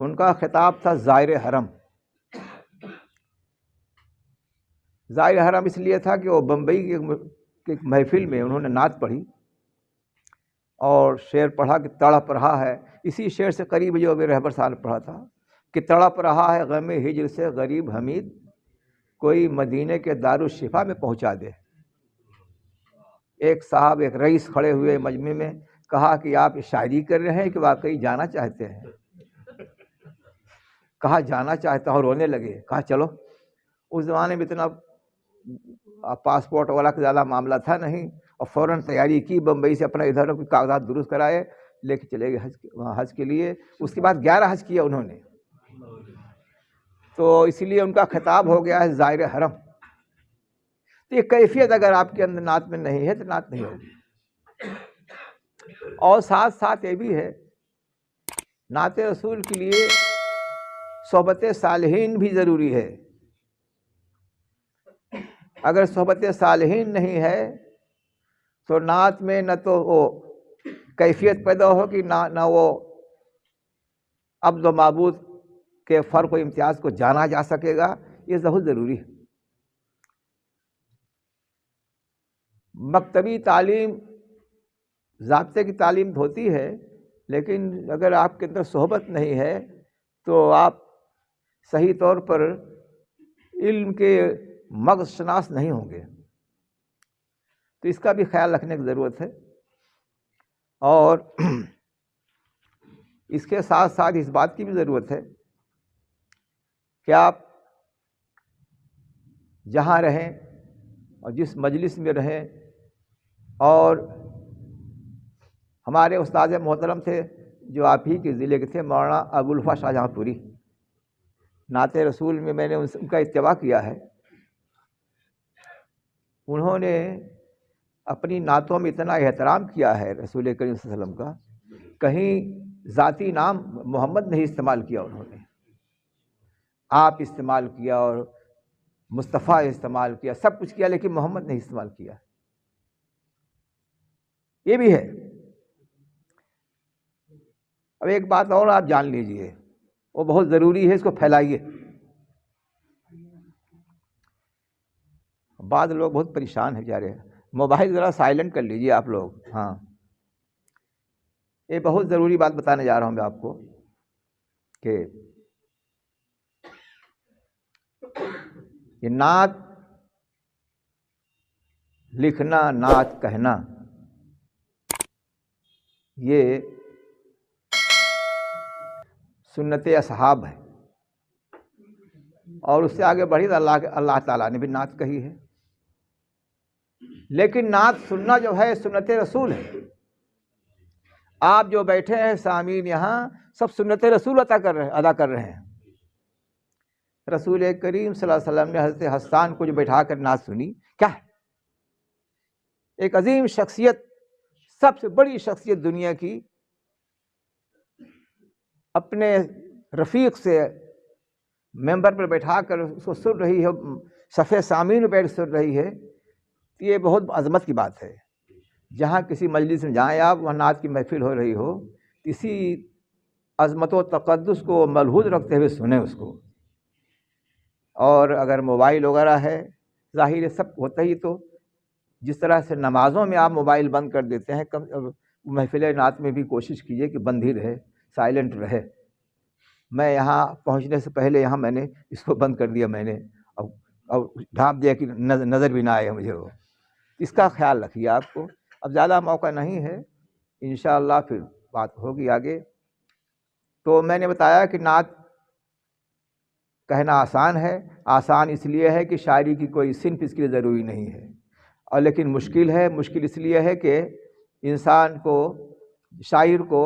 ان کا خطاب تھا زائر حرم. زائر حرم اس لیے تھا کہ وہ بمبئی کی ایک محفل میں انہوں نے نعت پڑھی اور شعر پڑھا کہ تڑپ رہا ہے. اسی شعر سے قریب جو میرے رہبر صاحب نے پڑھا تھا کہ تڑپ رہا ہے غم ہجر سے غریب حمید، کوئی مدینے کے دارالشفا میں پہنچا دے. ایک صاحب، ایک رئیس کھڑے ہوئے مجمع میں، کہا کہ آپ شاعری کر رہے ہیں کہ واقعی جانا چاہتے ہیں؟ کہا جانا چاہتا ہوں. رونے لگے. کہا چلو. اس زمانے میں اتنا پاسپورٹ والا کا زیادہ معاملہ تھا نہیں، اور فوراً تیاری کی، بمبئی سے اپنا ادھر کاغذات درست کرائے، لے کے چلے گئے حج کے لیے. اس کے بعد 11 حج کیا انہوں نے. تو اسی لیے ان کا خطاب ہو گیا ہے زائر حرم. تو یہ کیفیت اگر آپ کے اندر نعت میں نہیں ہے تو نعت نہیں ہوگی. اور ساتھ ساتھ یہ بھی ہے، نعت رسول کے لیے صحبت صالحین بھی ضروری ہے. اگر صحبت صالحین نہیں ہے تو نعت میں نہ تو وہ کیفیت پیدا ہوگی، نہ وہ عبد و معبود کے فرق و امتیاز کو جانا جا سکے گا. یہ بہت ضروری ہے. مکتبی تعلیم ضابطے کی تعلیم ہوتی ہے، لیکن اگر آپ کے اندر صحبت نہیں ہے تو آپ صحیح طور پر علم کے مغز شناس نہیں ہوں گے. تو اس کا بھی خیال رکھنے کی ضرورت ہے. اور اس کے ساتھ ساتھ اس بات کی بھی ضرورت ہے کہ آپ جہاں رہیں اور جس مجلس میں رہیں، اور ہمارے استاد محترم تھے جو آپ ہی کے ضلع کے تھے، مولانا ابوالوفا شاہ جہاں پوری، نعت رسول میں میں نے ان کا اتباع کیا ہے. انہوں نے اپنی نعتوں میں اتنا احترام کیا ہے رسول کریم صلی اللہ علیہ وسلم کا، کہیں ذاتی نام محمد نہیں استعمال کیا. انہوں نے آپ استعمال کیا اور مصطفیٰ استعمال کیا، سب کچھ کیا، لیکن محمد نہیں استعمال کیا. یہ بھی ہے. اب ایک بات اور آپ جان لیجئے، وہ بہت ضروری ہے، اس کو پھیلائیے. بعض لوگ بہت پریشان ہیں بیچارے. موبائل ذرا سائلنٹ کر لیجئے آپ لوگ. ہاں، یہ بہت ضروری بات بتانے جا رہا ہوں میں آپ کو کہ یہ نعت لکھنا، نعت کہنا، یہ سنت اصحاب ہے. اور اس سے آگے بڑھی تو اللہ تعالیٰ نے بھی نعت کہی ہے. لیکن نعت سننا جو ہے سنت رسول ہے. آپ جو بیٹھے ہیں سامعین یہاں، سب سنت رسول ادا کر رہے ہیں. رسول کریم صلی اللہ علیہ وسلم نے حضرت حسان کو جو بیٹھا کر نعت سنی، کیا ہے؟ ایک عظیم شخصیت، سب سے بڑی شخصیت دنیا کی، اپنے رفیق سے ممبر پر بیٹھا کر اس کو سن رہی ہے، صفحے سامعین میں بیٹھ سن رہی ہے. یہ بہت عظمت کی بات ہے. جہاں کسی مجلس میں جائیں آپ، وہاں نعت کی محفل ہو رہی ہو، اسی عظمت و تقدس کو ملحوظ رکھتے ہوئے سنیں اس کو. اور اگر موبائل وغیرہ ہے، ظاہر ہے سب ہوتا ہی، تو جس طرح سے نمازوں میں آپ موبائل بند کر دیتے ہیں، محفل نعت میں بھی کوشش کیجئے کہ بند ہی رہے، سائلنٹ رہے. میں یہاں پہنچنے سے پہلے یہاں میں نے اس کو بند کر دیا، میں نے اور ڈھانپ دیا کہ نظر بھی نہ آئے مجھے وہ. اس کا خیال رکھیے آپ کو. اب زیادہ موقع نہیں ہے، انشاءاللہ پھر بات ہوگی آگے. تو میں نے بتایا کہ نعت کہنا آسان ہے. آسان اس لیے ہے کہ شاعری کی کوئی صنف اس کے لیے ضروری نہیں ہے، اور لیکن مشکل ہے. مشکل اس لیے ہے کہ انسان کو، شاعر کو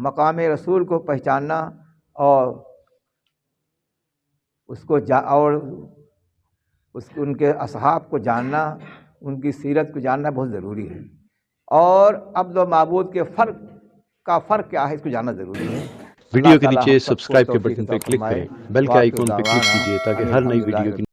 مقام رسول کو پہچاننا اور اس کو ان کے اصحاب کو جاننا، ان کی سیرت کو جاننا بہت ضروری ہے. اور عبد و معبود کے فرق کیا ہے، اس کو جاننا ضروری ہے. ویڈیو کے نیچے سبسکرائب کے بٹن پہ کلک کریں، بیل کے آئیکن پہ کلک کیجئے تاکہ ہر نئی ویڈیو کی